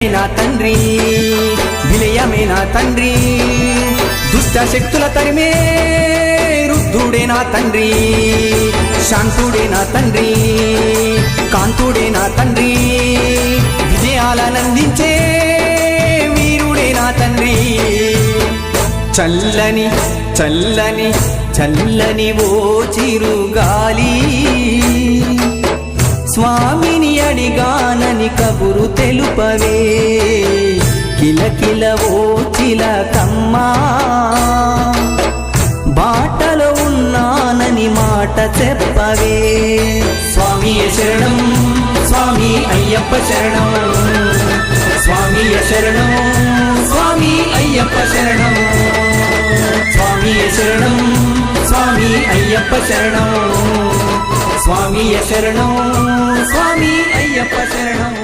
నా తండ్రి విలయమే నా తండ్రి దుష్ట శక్తుల తరిమే రుద్ధుడే నా తండ్రి శాంతుడే నా తండ్రి కాంతుడే నా తండ్రి విజయాలనందించే వీరుడే నా తండ్రి చల్లని చల్లని చల్లని ఓ చిరుగాలి స్వామిని అడిగానని కబురు తెలుపవే కిలకిల ఓ చిలకమ్మా బాటలో ఉన్నానని మాట చెప్పవే స్వామియ శరణం స్వామి అయ్యప్ప శరణం స్వామియ శరణం స్వామి అయ్యప్ప శరణం స్వామియ శరణం స్వామి అయ్యప్ప శరణం స్వామియ శరణం స్వామి అయ్యప్ప శరణం